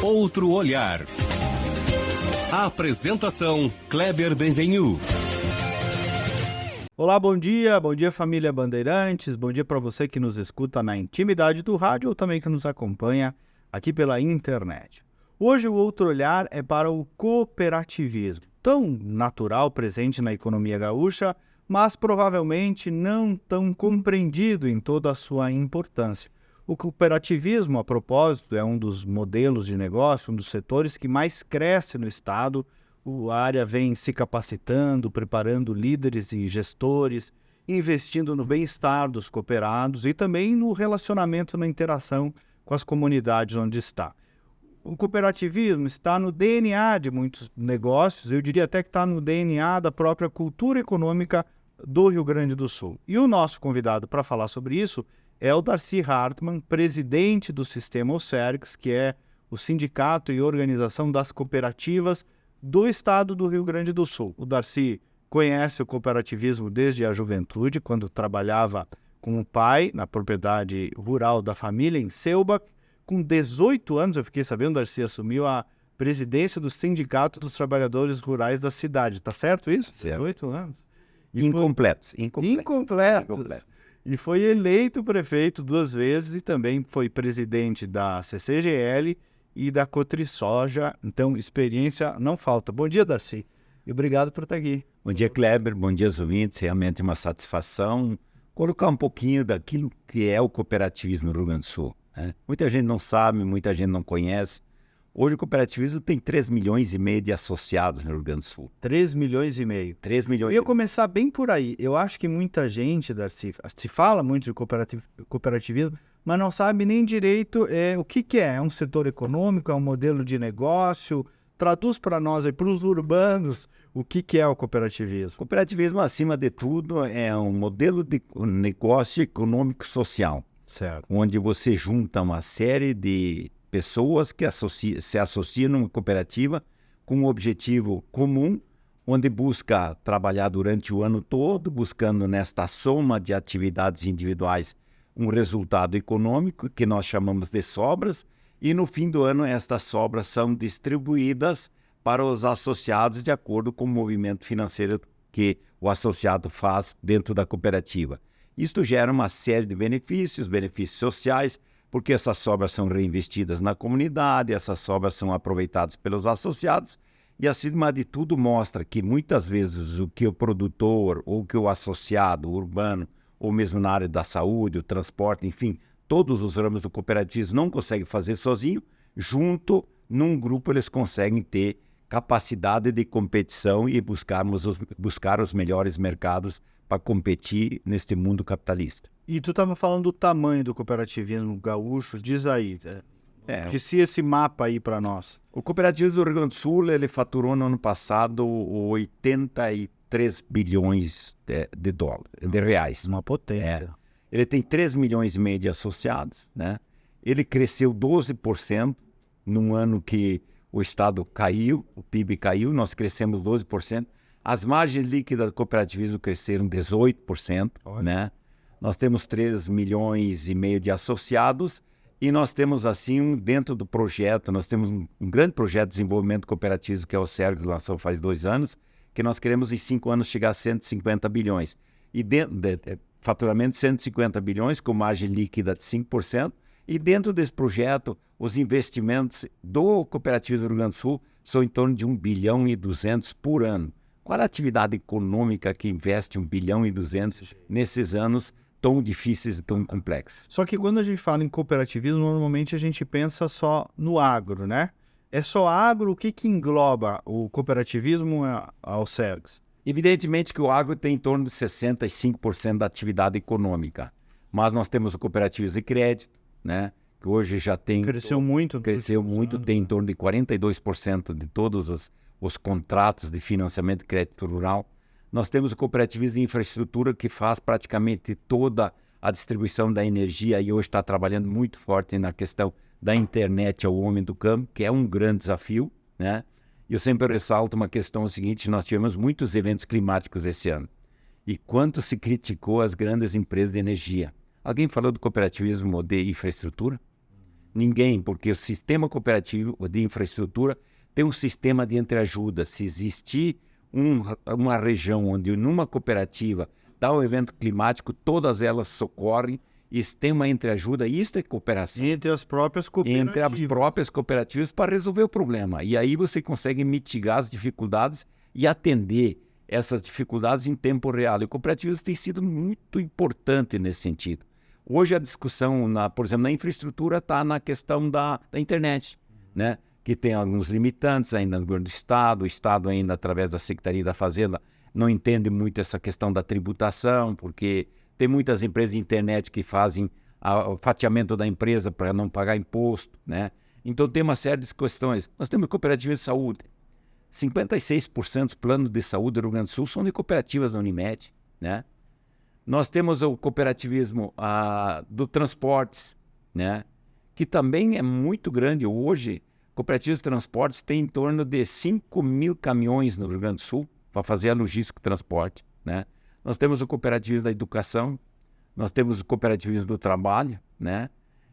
Outro olhar. A apresentação Kleber Benvenu. Olá, bom dia família Bandeirantes, bom dia para você que nos escuta na intimidade do rádio ou também que nos acompanha aqui pela internet. Hoje o outro olhar é para o cooperativismo, tão natural presente na economia gaúcha, mas provavelmente não tão compreendido em toda a sua importância. O cooperativismo, a propósito, é um dos modelos de negócio, um dos setores que mais cresce no estado. A área vem se capacitando, preparando líderes e gestores, investindo no bem-estar dos cooperados e também no relacionamento, na interação com as comunidades onde está. O cooperativismo está no DNA de muitos negócios, eu diria até que está no DNA da própria cultura econômica do Rio Grande do Sul. E o nosso convidado para falar sobre isso é o Darcy Hartmann, presidente do Sistema OCERGS, que é o Sindicato e Organização das Cooperativas do estado do Rio Grande do Sul. O Darcy conhece o cooperativismo desde a juventude, quando trabalhava com o pai na propriedade rural da família em Selbach. Com 18 anos, eu fiquei sabendo, o Darcy assumiu a presidência do Sindicato dos Trabalhadores Rurais da cidade. Tá certo isso? Certo. 18 anos. Incompletos. E foi eleito prefeito 2 vezes e também foi presidente da CCGL e da Cotrisoja, então experiência não falta. Bom dia, Darcy, e obrigado por estar aqui. Bom dia, Kleber, bom dia aos ouvintes, realmente uma satisfação colocar um pouquinho daquilo que é o cooperativismo no Rio Grande do Sul. Né? Muita gente não sabe, muita gente não conhece. Hoje o cooperativismo tem 3,5 milhões de associados no Rio Grande do Sul. 3,5 milhões. 3 milhões. Eu ia começar bem por aí. Eu acho que muita gente, Darcy, se fala muito de cooperativismo, mas não sabe nem direito o que é. É um setor econômico, é um modelo de negócio? Traduz para nós, para os urbanos, o que é o cooperativismo. Cooperativismo, acima de tudo, é um modelo de negócio econômico social. Certo. Onde você junta uma série de pessoas que se associam numa cooperativa com um objetivo comum, onde busca trabalhar durante o ano todo, buscando nesta soma de atividades individuais um resultado econômico, que nós chamamos de sobras, e no fim do ano estas sobras são distribuídas para os associados de acordo com o movimento financeiro que o associado faz dentro da cooperativa. Isto gera uma série de benefícios sociais, porque essas sobras são reinvestidas na comunidade, essas sobras são aproveitadas pelos associados, e acima de tudo mostra que muitas vezes o que o produtor ou que o associado urbano, ou mesmo na área da saúde, o transporte, enfim, todos os ramos do cooperativismo não conseguem fazer sozinho, junto num grupo eles conseguem ter capacidade de competição e buscar os melhores mercados para competir neste mundo capitalista. E tu estava falando do tamanho do cooperativismo gaúcho, diz aí, diz esse mapa aí para nós. O cooperativismo do Rio Grande do Sul, ele faturou no ano passado 83 bilhões de reais. Uma potência. Ele tem 3,5 milhões de associados, né? Ele cresceu 12% num ano que o Estado caiu, o PIB caiu, nós crescemos 12%. As margens líquidas do cooperativismo cresceram 18%, né? Nós temos 3,5 milhões de associados e nós temos, assim, dentro do projeto, nós temos um grande projeto de desenvolvimento cooperativo que é o CERGS, que lançou faz 2 anos, que nós queremos em 5 anos chegar a 150 bilhões. E dentro faturamento de 150 bilhões com margem líquida de 5%. E dentro desse projeto, os investimentos do cooperativismo do Rio Grande do Sul são em torno de 1,2 bilhão por ano. Qual é a atividade econômica que investe 1,2 bilhão nesses anos tão difíceis e tão complexos? Só que quando a gente fala em cooperativismo, normalmente a gente pensa só no agro, né? É só agro, o que engloba o cooperativismo ao CERGS? Evidentemente que o agro tem em torno de 65% da atividade econômica, mas nós temos o cooperativismo de crédito, né? Que hoje já tem... Cresceu muito, tem em torno de 42% de todos os contratos de financiamento de crédito rural. Nós temos o cooperativismo de infraestrutura, que faz praticamente toda a distribuição da energia e hoje está trabalhando muito forte na questão da internet ao homem do campo, que é um grande desafio, né? E eu sempre ressalto uma questão seguinte: nós tivemos muitos eventos climáticos esse ano. E quanto se criticou as grandes empresas de energia. Alguém falou do cooperativismo de infraestrutura? Ninguém, porque o sistema cooperativo de infraestrutura tem um sistema de entreajuda. Se existir uma região onde numa cooperativa dá um evento climático, todas elas socorrem e tem uma entreajuda. Isso é cooperação. Entre as próprias cooperativas. Entre as próprias cooperativas para resolver o problema. E aí você consegue mitigar as dificuldades e atender essas dificuldades em tempo real. E o cooperativismo tem sido muito importante nesse sentido. Hoje a discussão, por exemplo, na infraestrutura está na questão da internet, né? Que tem alguns limitantes ainda no governo do Estado. O Estado ainda, através da Secretaria da Fazenda, não entende muito essa questão da tributação, porque tem muitas empresas de internet que fazem o fatiamento da empresa para não pagar imposto, né? Então tem uma série de questões. Nós temos cooperativas de saúde. 56% dos planos de saúde do Rio Grande do Sul são de cooperativas da Unimed, né? Nós temos o cooperativismo do transportes, né? Que também é muito grande. Hoje, cooperativas de transportes têm em torno de 5 mil caminhões no Rio Grande do Sul para fazer a logística e transporte, né? Nós temos o cooperativismo da educação, nós temos o cooperativismo do trabalho, né?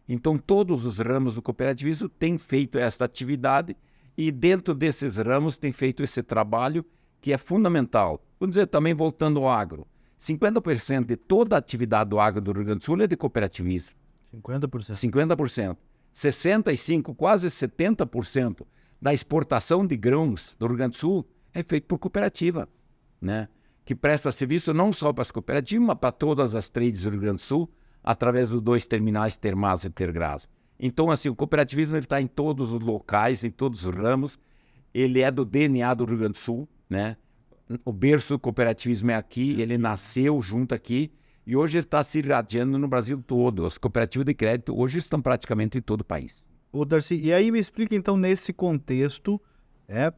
Então, todos os ramos do cooperativismo têm feito essa atividade e dentro desses ramos tem feito esse trabalho que é fundamental. Vamos dizer, também voltando ao agro, 50% de toda a atividade do agro do Rio Grande do Sul é de cooperativismo. 50%. 50%. 65%, quase 70% da exportação de grãos do Rio Grande do Sul é feito por cooperativa, né? Que presta serviço não só para as cooperativas, mas para todas as trades do Rio Grande do Sul, através dos 2 terminais Termas e Tergras. Então, assim, o cooperativismo está em todos os locais, em todos os ramos. Ele é do DNA do Rio Grande do Sul, né? O berço do cooperativismo é aqui, ele nasceu junto aqui e hoje está se irradiando no Brasil todo. As cooperativas de crédito hoje estão praticamente em todo o país. Ô, Darcy, e aí me explica então nesse contexto,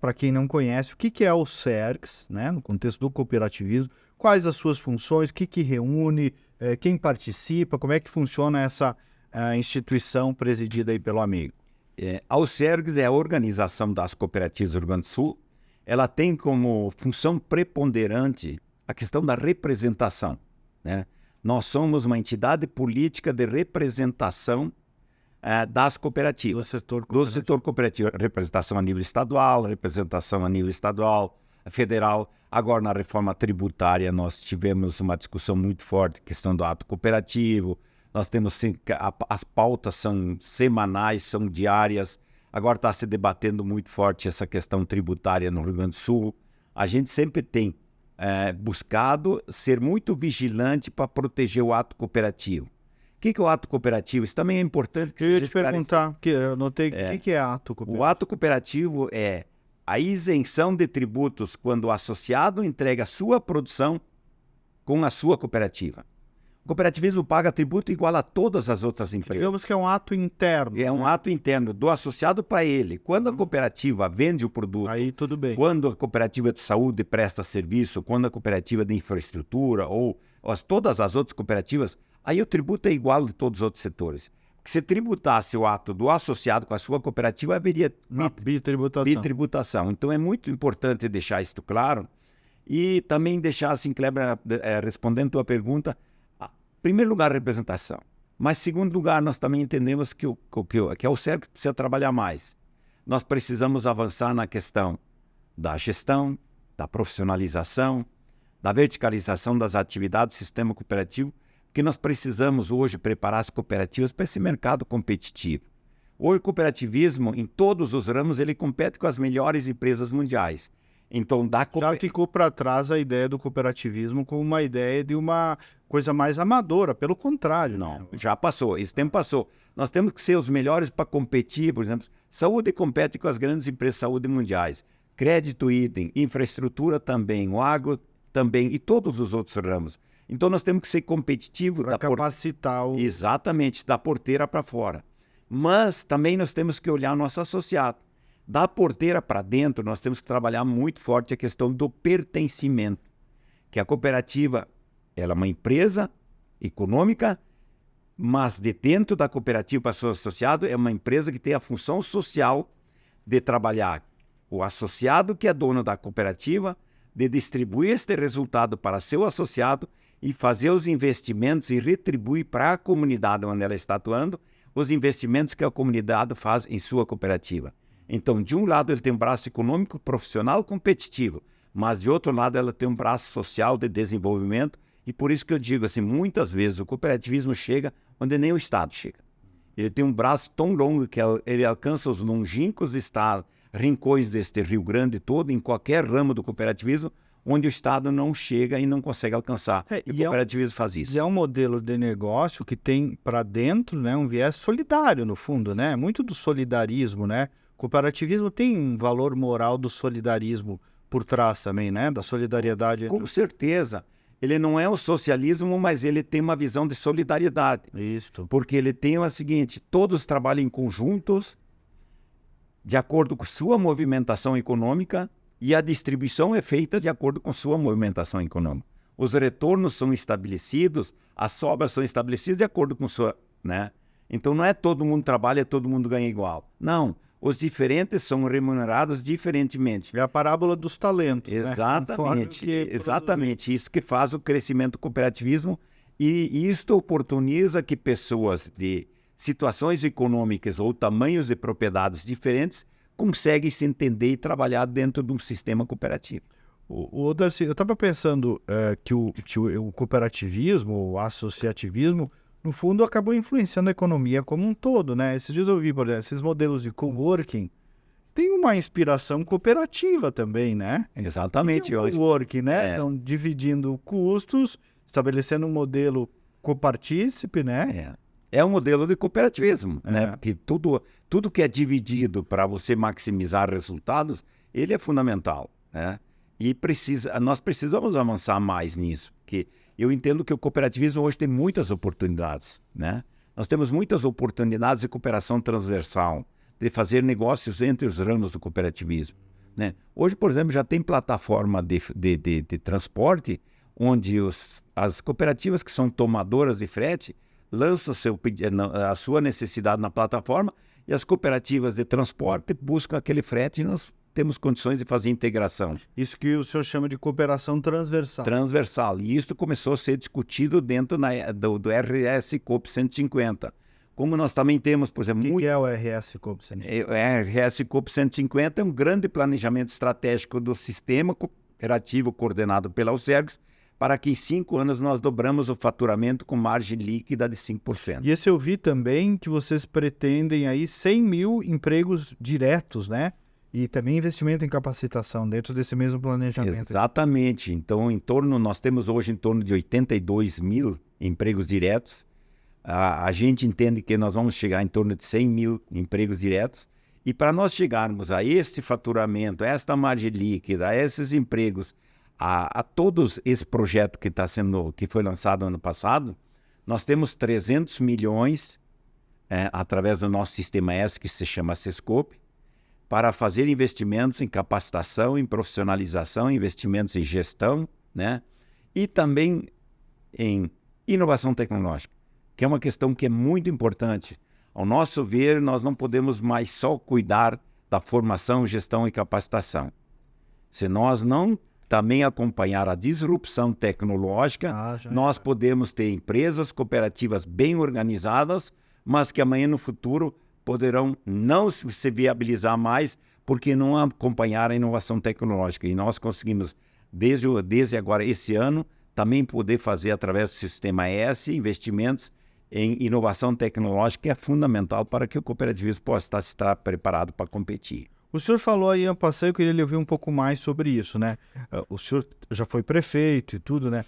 para quem não conhece, o que é o CERCS, né, no contexto do cooperativismo, quais as suas funções, o que reúne, quem participa, como é que funciona essa instituição presidida aí pelo amigo? A CERCS é a Organização das Cooperativas do Rio Grande do Sul. Ela tem como função preponderante a questão da representação, né? Nós somos uma entidade política de representação das cooperativas. Do setor cooperativo. Representação a nível estadual, representação a nível federal. Agora, na reforma tributária, nós tivemos uma discussão muito forte, questão do ato cooperativo. Nós temos, as pautas são semanais, são diárias. Agora está se debatendo muito forte essa questão tributária no Rio Grande do Sul. A gente sempre tem buscado ser muito vigilante para proteger o ato cooperativo. O que é o ato cooperativo? Isso também é importante. Eu ia te perguntar, eu notei o que é ato cooperativo. O ato cooperativo é a isenção de tributos quando o associado entrega a sua produção com a sua cooperativa. O cooperativismo paga tributo igual a todas as outras empresas. Digamos que é um ato interno. É um ato interno do associado para ele. Quando a cooperativa vende o produto, aí tudo bem. Quando a cooperativa de saúde presta serviço, quando a cooperativa de infraestrutura ou todas as outras cooperativas, aí o tributo é igual de todos os outros setores. Porque se tributasse o ato do associado com a sua cooperativa, haveria bitributação. Então é muito importante deixar isso claro e também deixar assim, Kleber, respondendo a tua pergunta, em primeiro lugar, representação. Mas, em segundo lugar, nós também entendemos que o CERCS precisa trabalhar mais. Nós precisamos avançar na questão da gestão, da profissionalização, da verticalização das atividades do sistema cooperativo, porque nós precisamos hoje preparar as cooperativas para esse mercado competitivo. Hoje, o cooperativismo, em todos os ramos, ele compete com as melhores empresas mundiais. Então, já ficou para trás a ideia do cooperativismo como uma ideia de uma coisa mais amadora, pelo contrário. Não, né? Já passou, esse tempo passou. Nós temos que ser os melhores para competir, por exemplo, saúde compete com as grandes empresas de saúde mundiais, crédito idem, infraestrutura também, o agro também e todos os outros ramos. Então nós temos que ser competitivos. Para capacitar o... Exatamente, da porteira para fora. Mas também nós temos que olhar nosso associado. Da porteira para dentro, nós temos que trabalhar muito forte a questão do pertencimento. Que a cooperativa, ela é uma empresa econômica, mas de dentro da cooperativa para seu associado, é uma empresa que tem a função social de trabalhar o associado que é dono da cooperativa, de distribuir este resultado para seu associado e fazer os investimentos e retribuir para a comunidade onde ela está atuando os investimentos que a comunidade faz em sua cooperativa. Então, de um lado, ele tem um braço econômico, profissional, competitivo, mas de outro lado, ela tem um braço social de desenvolvimento, e por isso que eu digo assim, muitas vezes o cooperativismo chega onde nem o Estado chega. Ele tem um braço tão longo que ele alcança os longínquos rincões deste Rio Grande todo, em qualquer ramo do cooperativismo, onde o Estado não chega e não consegue alcançar. E o cooperativismo faz isso. E é um modelo de negócio que tem para dentro, né, um viés solidário, no fundo, né? Muito do solidarismo, né? O cooperativismo tem um valor moral do solidarismo por trás também, né? Da solidariedade. Com certeza. Ele não é o socialismo, mas ele tem uma visão de solidariedade. Isso. Porque ele tem o seguinte, todos trabalham em conjuntos, de acordo com sua movimentação econômica, e a distribuição é feita de acordo com sua movimentação econômica. Os retornos são estabelecidos, as sobras são estabelecidas de acordo com sua, né? Então não é todo mundo trabalha, todo mundo ganha igual. Não, os diferentes são remunerados diferentemente. É a parábola dos talentos. Exatamente, né? Exatamente. Isso que faz o crescimento do cooperativismo, e isto oportuniza que pessoas de situações econômicas ou tamanhos de propriedades diferentes conseguem se entender e trabalhar dentro de um sistema cooperativo. Darcy, eu estava pensando que o cooperativismo, o associativismo, no fundo, acabou influenciando a economia como um todo, né? Esses dias eu vi, por exemplo, esses modelos de coworking têm uma inspiração cooperativa também, né? Exatamente. O coworking, né? Estão dividindo custos, estabelecendo um modelo copartícipe, né? É um modelo de cooperativismo, né? Porque tudo que é dividido para você maximizar resultados, ele é fundamental, né? E nós precisamos avançar mais nisso, porque eu entendo que o cooperativismo hoje tem muitas oportunidades, né? Nós temos muitas oportunidades de cooperação transversal, de fazer negócios entre os ramos do cooperativismo, né? Hoje, por exemplo, já tem plataforma de transporte, onde as cooperativas que são tomadoras de frete lançam a sua necessidade na plataforma, e as cooperativas de transporte buscam aquele frete e nós temos condições de fazer integração. Isso que o senhor chama de cooperação transversal. Transversal. E isso começou a ser discutido dentro do RS COP 150. Como nós também temos, por exemplo... O que é o RS COP 150? O RS COP 150 é um grande planejamento estratégico do sistema cooperativo coordenado pela Alcergs, para que em 5 anos nós dobramos o faturamento com margem líquida de 5%. E esse eu vi também que vocês pretendem aí 100 mil empregos diretos, né? E também investimento em capacitação dentro desse mesmo planejamento. Exatamente. Então, nós temos hoje em torno de 82 mil empregos diretos. A gente entende que nós vamos chegar em torno de 100 mil empregos diretos. E para nós chegarmos a esse faturamento, a esta margem líquida, a esses empregos, a todos esse projeto que foi lançado ano passado, nós temos 300 milhões através do nosso sistema S, que se chama Sescope, para fazer investimentos em capacitação, em profissionalização, investimentos em gestão, né? E também em inovação tecnológica, que é uma questão que é muito importante. Ao nosso ver, nós não podemos mais só cuidar da formação, gestão e capacitação. Se nós não também acompanhar a disrupção tecnológica, nós podemos ter empresas cooperativas bem organizadas, mas que amanhã no futuro poderão não se viabilizar mais porque não acompanhar a inovação tecnológica. E nós conseguimos, desde agora, esse ano, também poder fazer, através do Sistema S, investimentos em inovação tecnológica, que é fundamental para que o cooperativismo possa estar preparado para competir. O senhor falou aí, eu passei, eu queria lhe ouvir um pouco mais sobre isso, né? O senhor já foi prefeito e tudo, né?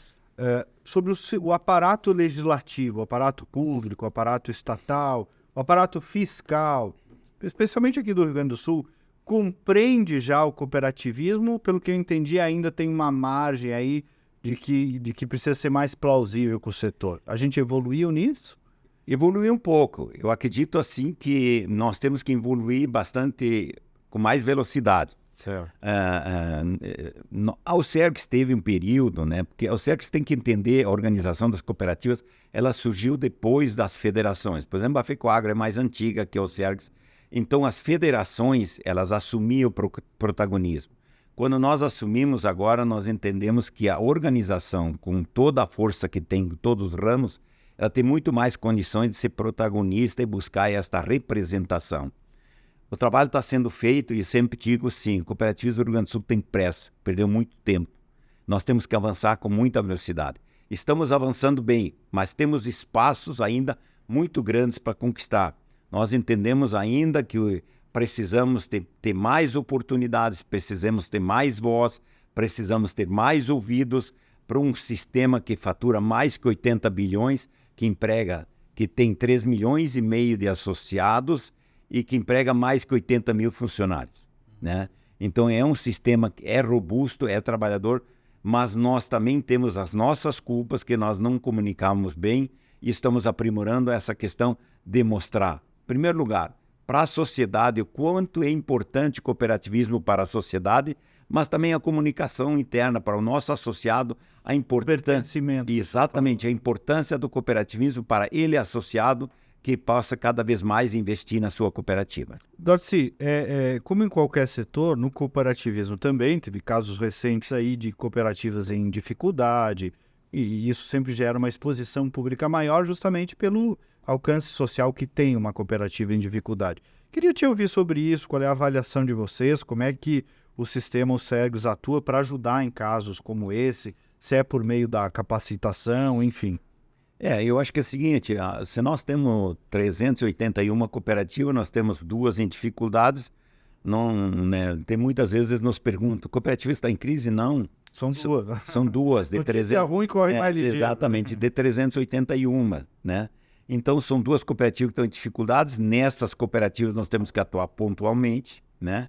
Sobre o aparato legislativo, o aparato público, o aparato estatal, o aparato fiscal, especialmente aqui do Rio Grande do Sul, compreende já o cooperativismo? Pelo que eu entendi, ainda tem uma margem aí de que precisa ser mais plausível com o setor. A gente evoluiu nisso? Evoluiu um pouco. Eu acredito, assim, que nós temos que evoluir bastante com mais velocidade. Certo. A Alcergs teve um período, né? Porque a Alcergs tem que entender a organização das cooperativas, ela surgiu depois das federações. Por exemplo, a FECOAGRO é mais antiga que a Alcergs. Então, as federações, elas assumiam o protagonismo. Quando nós assumimos agora, nós entendemos que a organização, com toda a força que tem em todos os ramos, ela tem muito mais condições de ser protagonista e buscar esta representação. O trabalho está sendo feito e sempre digo sim, o cooperativismo do Rio Grande do Sul tem pressa, perdeu muito tempo. Nós temos que avançar com muita velocidade. Estamos avançando bem, mas temos espaços ainda muito grandes para conquistar. Nós entendemos ainda que precisamos ter mais oportunidades, precisamos ter mais voz, precisamos ter mais ouvidos para um sistema que fatura mais que 80 bilhões, que emprega, que tem 3 milhões e meio de associados e que emprega mais que 80 mil funcionários, né? Então é um sistema que é robusto, é trabalhador, mas nós também temos as nossas culpas que nós não comunicamos bem e estamos aprimorando essa questão de mostrar, em primeiro lugar, para a sociedade o quanto é importante o cooperativismo para a sociedade, mas também a comunicação interna para o nosso associado, a importância, exatamente, a importância do cooperativismo para ele associado que possa cada vez mais investir na sua cooperativa. Darcy, como em qualquer setor, no cooperativismo também teve casos recentes aí de cooperativas em dificuldade, e isso sempre gera uma exposição pública maior justamente pelo alcance social que tem uma cooperativa em dificuldade. Queria te ouvir sobre isso, qual é a avaliação de vocês, como é que o sistema, o Sergos, atua para ajudar em casos como esse, se é por meio da capacitação, enfim. Eu acho que é o seguinte, se nós temos 381 cooperativas, nós temos 2 em dificuldades, não, né, tem muitas vezes nos perguntam, cooperativa está em crise? Não. São 2. São 2. De 300, ruim corre mais ligeiro. Exatamente, de 381, né? Então são 2 cooperativas que estão em dificuldades, nessas cooperativas nós temos que atuar pontualmente, né?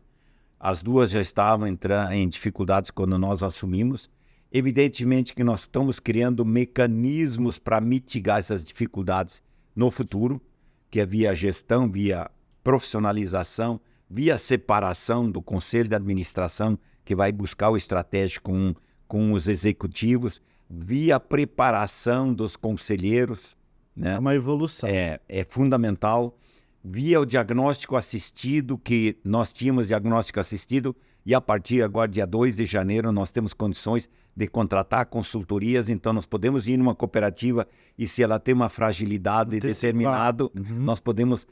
As 2 já estavam em dificuldades quando nós assumimos. Evidentemente que nós estamos criando mecanismos para mitigar essas dificuldades no futuro, que é via gestão, via profissionalização, via separação do conselho de administração, que vai buscar o estratégico com os executivos, via preparação dos conselheiros, né? É uma evolução. É fundamental. Via o diagnóstico assistido, que nós tínhamos diagnóstico assistido, e a partir agora, dia 2 de janeiro, nós temos condições de contratar consultorias, então nós podemos ir numa cooperativa e se ela tem uma fragilidade determinada, nós podemos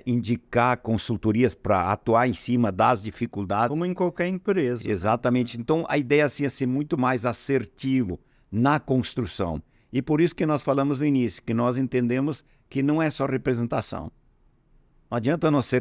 indicar consultorias para atuar em cima das dificuldades. Como em qualquer empresa. Exatamente. Então, a ideia assim, é ser muito mais assertivo na construção. E por isso que nós falamos no início, que nós entendemos que não é só representação. Não adianta nós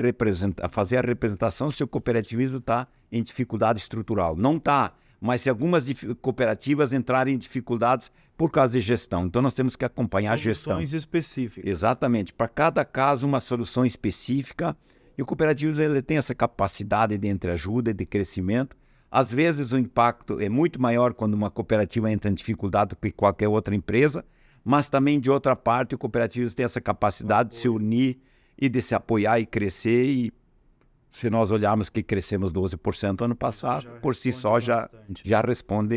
fazer a representação se o cooperativismo está em dificuldade estrutural. Não está, mas se algumas cooperativas entrarem em dificuldades por causa de gestão. Então nós temos que acompanhar a gestão. Soluções específicas. Exatamente. Para cada caso, uma solução específica. E o cooperativismo ele tem essa capacidade de entreajuda e de crescimento. Às vezes o impacto é muito maior quando uma cooperativa entra em dificuldade do que qualquer outra empresa, mas também, de outra parte, o cooperativismo tem essa capacidade de se unir e de se apoiar e crescer, e se nós olharmos que crescemos 12% ano passado, por si só já responde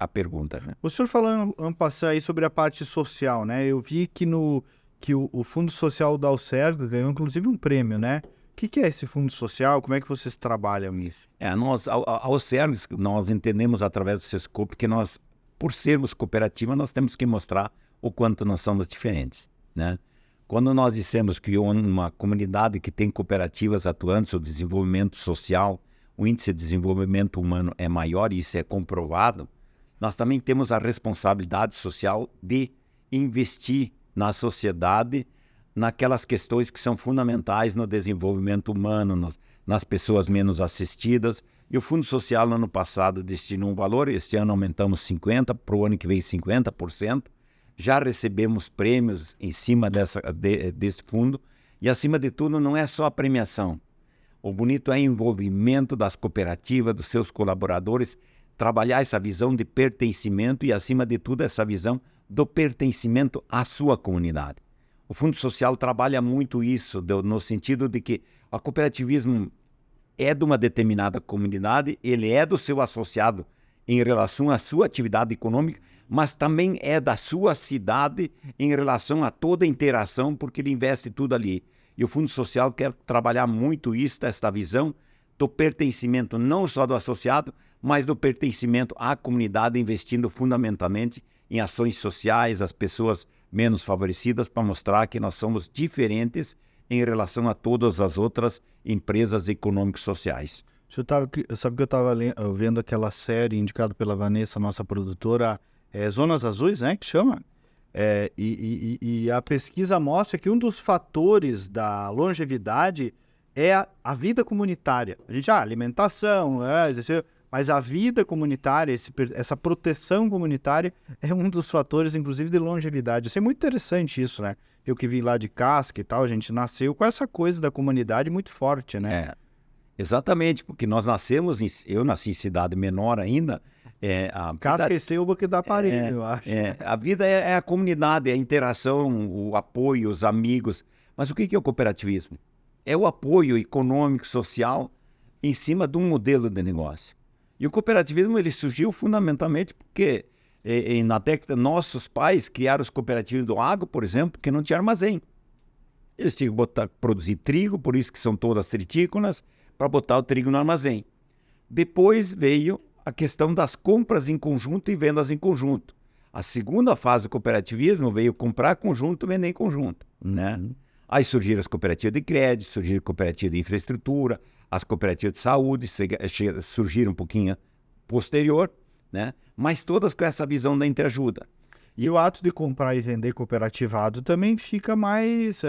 a pergunta, né? O senhor falou passar aí sobre a parte social, né? Eu vi que o Fundo Social da Alcerg ganhou inclusive um prêmio, né? O que é esse Fundo Social? Como é que vocês trabalham isso? A Alcerg, nós entendemos através do Sescope que nós, por sermos cooperativa, nós temos que mostrar o quanto nós somos diferentes, né? Quando nós dissemos que uma comunidade que tem cooperativas atuantes, o desenvolvimento social, o índice de desenvolvimento humano é maior, e isso é comprovado, nós também temos a responsabilidade social de investir na sociedade, naquelas questões que são fundamentais no desenvolvimento humano, nas pessoas menos assistidas. E o Fundo Social, no ano passado, destinou um valor, este ano aumentamos 50%, para o ano que vem 50%. Já recebemos prêmios em cima desse fundo, e acima de tudo não é só a premiação. O bonito é o envolvimento das cooperativas, dos seus colaboradores, trabalhar essa visão de pertencimento e, acima de tudo, essa visão do pertencimento à sua comunidade. O Fundo Social trabalha muito isso, no sentido de que o cooperativismo é de uma determinada comunidade, ele é do seu associado em relação à sua atividade econômica, mas também é da sua cidade em relação a toda a interação, porque ele investe tudo ali. E o Fundo Social quer trabalhar muito isso, esta visão do pertencimento não só do associado, mas do pertencimento à comunidade, investindo fundamentalmente em ações sociais, as pessoas menos favorecidas, para mostrar que nós somos diferentes em relação a todas as outras empresas econômicas sociais. Sabe que eu estava vendo aquela série indicada pela Vanessa, nossa produtora, Zonas Azuis, né, que chama? E a pesquisa mostra que um dos fatores da longevidade é a vida comunitária. A gente, alimentação, mas a vida comunitária, essa proteção comunitária é um dos fatores, inclusive, de longevidade. Isso é muito interessante isso, né? Eu que vim lá de Casca e tal, a gente nasceu com essa coisa da comunidade muito forte, né? Exatamente, porque nós nascemos, eu nasci em cidade menor ainda. Casca e Selva que dá parede, eu acho. A vida é a comunidade, é a interação, o apoio, os amigos. Mas o que é o cooperativismo? É o apoio econômico, social, em cima de um modelo de negócio. E o cooperativismo ele surgiu fundamentalmente porque na década nossos pais criaram os cooperativos do agro, por exemplo, que não tinha armazém. Eles tinham que produzir trigo, por isso que são todas tritícolas, para botar o trigo no armazém. Depois veio a questão das compras em conjunto e vendas em conjunto. A segunda fase do cooperativismo veio comprar conjunto e vender em conjunto, né? Aí surgiram as cooperativas de crédito, surgiram cooperativas de infraestrutura, as cooperativas de saúde surgiram um pouquinho posterior, né? Mas todas com essa visão da entreajuda. E o ato de comprar e vender cooperativado também fica mais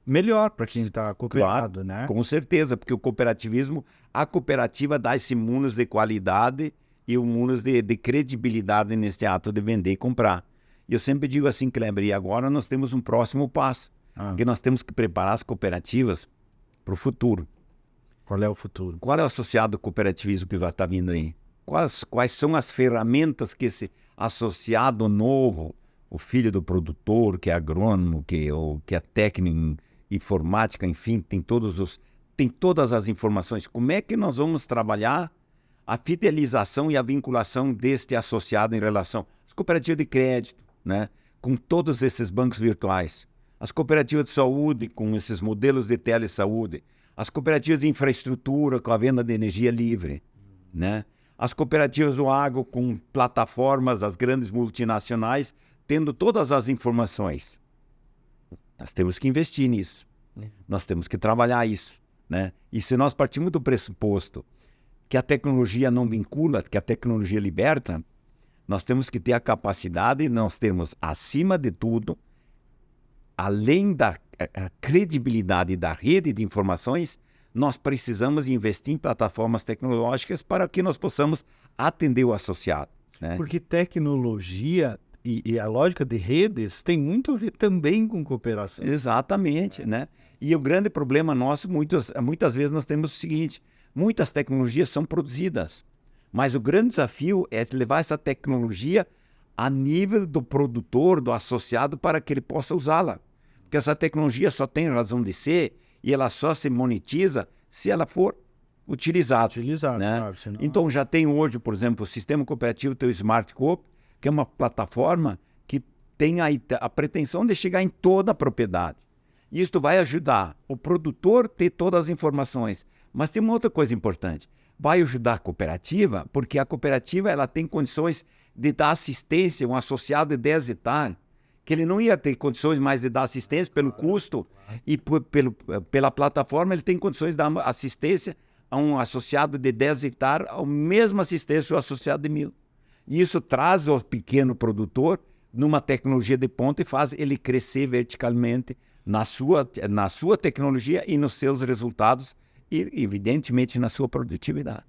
melhor para quem está cooperado, claro, né? Com certeza, porque o cooperativismo, a cooperativa dá esse munus de qualidade e o munus de credibilidade nesse ato de vender e comprar. E eu sempre digo assim, Kleber, e agora nós temos um próximo passo, porque nós temos que preparar as cooperativas para o futuro. Qual é o futuro? Qual é o associado ao cooperativismo que vai estar vindo aí? Quais são as ferramentas que esse associado novo, o filho do produtor, que é agrônomo, que é técnico em informática, enfim, tem todas as informações. Como é que nós vamos trabalhar a fidelização e a vinculação deste associado em relação às cooperativas de crédito, né? Com todos esses bancos virtuais, as cooperativas de saúde com esses modelos de telesaúde, as cooperativas de infraestrutura com a venda de energia livre, né? As cooperativas do agro com plataformas, as grandes multinacionais, tendo todas as informações. Nós temos que investir nisso. Nós temos que trabalhar isso, né? E se nós partimos do pressuposto que a tecnologia não vincula, que a tecnologia liberta, nós temos que ter a capacidade, nós temos, acima de tudo, além da credibilidade da rede de informações, nós precisamos investir em plataformas tecnológicas para que nós possamos atender o associado, né? Porque tecnologia e a lógica de redes tem muito a ver também com cooperação. Exatamente, né? E o grande problema nosso, muitas vezes nós temos o seguinte, muitas tecnologias são produzidas, mas o grande desafio é levar essa tecnologia a nível do produtor, do associado, para que ele possa usá-la. Porque essa tecnologia só tem razão de ser e ela só se monetiza se ela for utilizada. Né? Claro, senão... Então já tem hoje, por exemplo, o sistema cooperativo, tem o Smart Coop, que é uma plataforma que tem a pretensão de chegar em toda a propriedade. E isso vai ajudar o produtor a ter todas as informações. Mas tem uma outra coisa importante. Vai ajudar a cooperativa, porque a cooperativa ela tem condições de dar assistência, um associado de 10 hectares, que ele não ia ter condições mais de dar assistência pelo custo e pela plataforma ele tem condições de dar assistência a um associado de 10 hectares, a mesma assistência ao associado de 1.000. E isso traz o pequeno produtor numa tecnologia de ponta e faz ele crescer verticalmente na sua tecnologia e nos seus resultados e, evidentemente, na sua produtividade.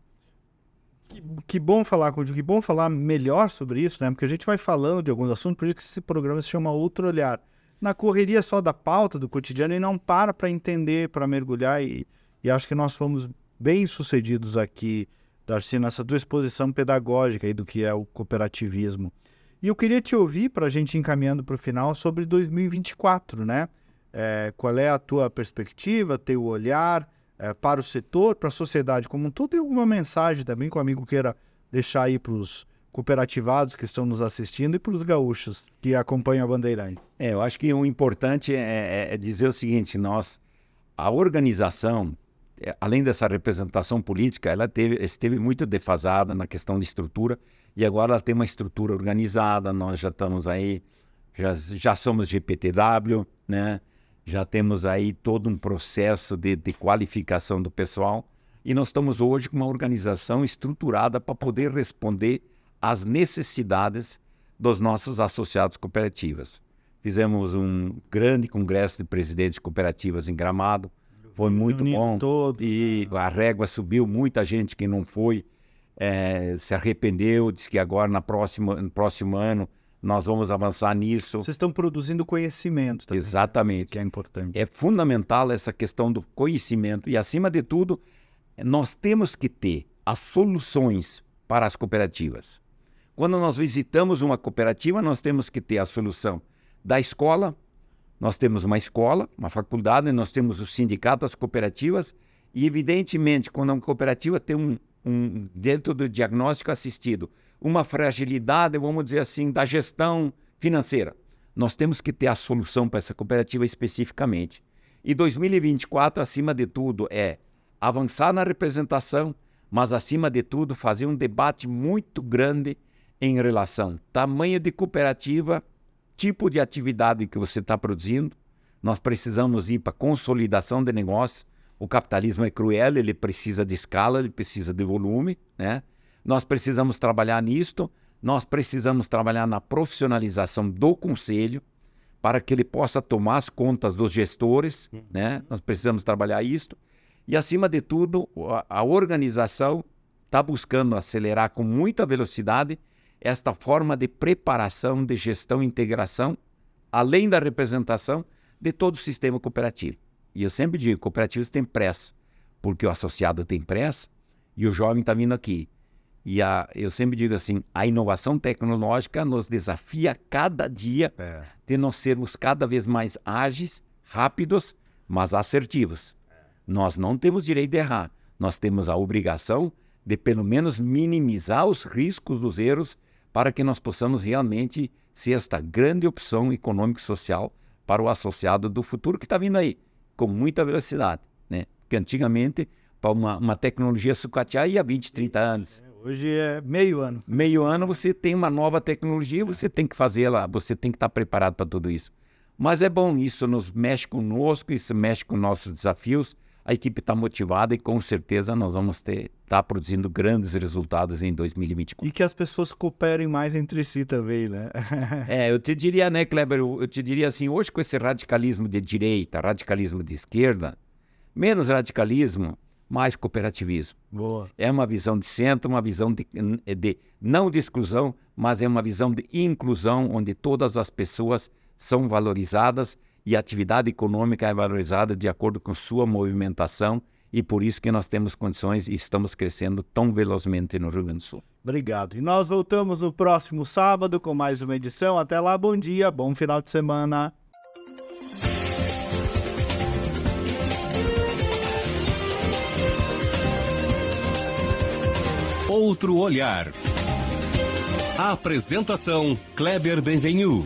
Que bom falar contigo, que bom falar melhor sobre isso, né? Porque a gente vai falando de alguns assuntos, por isso que esse programa se chama Outro Olhar. Na correria só da pauta, do cotidiano, e não para entender, para mergulhar, e acho que nós fomos bem sucedidos aqui, Darcy, nessa tua exposição pedagógica aí do que é o cooperativismo. E eu queria te ouvir, para a gente ir encaminhando para o final, sobre 2024, né? Qual é a tua perspectiva, teu olhar para o setor, para a sociedade como um todo, e alguma mensagem também que o amigo queira deixar aí para os cooperativados que estão nos assistindo e para os gaúchos que acompanham a Bandeirantes. Eu acho que o importante é dizer o seguinte, a organização, além dessa representação política, ela esteve muito defasada na questão de estrutura, e agora ela tem uma estrutura organizada, nós já estamos aí já somos GPTW, né? Já temos aí todo um processo de qualificação do pessoal e nós estamos hoje com uma organização estruturada para poder responder às necessidades dos nossos associados cooperativas. Fizemos um grande congresso de presidentes de cooperativas em Gramado, foi muito bom. E a régua subiu, muita gente que não foi se arrependeu, disse que agora no próximo ano nós vamos avançar nisso. Vocês estão produzindo conhecimento também. Exatamente. Que é importante. É fundamental essa questão do conhecimento e, acima de tudo, nós temos que ter as soluções para as cooperativas. Quando nós visitamos uma cooperativa, nós temos que ter a solução da escola. Nós temos uma escola, uma faculdade, nós temos o sindicato, as cooperativas e, evidentemente, quando uma cooperativa tem dentro do diagnóstico assistido, uma fragilidade, vamos dizer assim, da gestão financeira. Nós temos que ter a solução para essa cooperativa especificamente. E 2024, acima de tudo, é avançar na representação, mas, acima de tudo, fazer um debate muito grande em relação ao tamanho de cooperativa, tipo de atividade que você está produzindo. Nós precisamos ir para a consolidação de negócio. O capitalismo é cruel, ele precisa de escala, ele precisa de volume, né? Nós precisamos trabalhar nisto, nós precisamos trabalhar na profissionalização do conselho para que ele possa tomar as contas dos gestores, né? Nós precisamos trabalhar isto. E, acima de tudo, a organização está buscando acelerar com muita velocidade esta forma de preparação, de gestão e integração, além da representação de todo o sistema cooperativo. E eu sempre digo, cooperativas têm pressa, porque o associado tem pressa e o jovem está vindo aqui. E eu sempre digo assim, a inovação tecnológica nos desafia cada dia de nós sermos cada vez mais ágeis, rápidos, mas assertivos. Nós não temos direito de errar, nós temos a obrigação de pelo menos minimizar os riscos dos erros para que nós possamos realmente ser esta grande opção econômico-social para o associado do futuro que está vindo aí, com muita velocidade, né? Porque antigamente, para uma tecnologia sucatear, ia 20, 30 anos. Hoje é meio ano. Meio ano você tem uma nova tecnologia, você tem que fazê-la, você tem que estar preparado para tudo isso. Mas é bom, isso nos mexe conosco, isso mexe com nossos desafios, a equipe está motivada e com certeza nós vamos estar produzindo grandes resultados em 2024. E que as pessoas cooperem mais entre si também, né? Eu te diria, né, Kleber, eu te diria assim, hoje com esse radicalismo de direita, radicalismo de esquerda, menos radicalismo, mais cooperativismo. Boa. É uma visão de centro, uma visão de não de exclusão, mas é uma visão de inclusão, onde todas as pessoas são valorizadas e a atividade econômica é valorizada de acordo com sua movimentação e por isso que nós temos condições e estamos crescendo tão velozmente no Rio Grande do Sul. Obrigado. E nós voltamos no próximo sábado com mais uma edição. Até lá, bom dia, bom final de semana. Outro olhar. A apresentação Kleber Benvenu.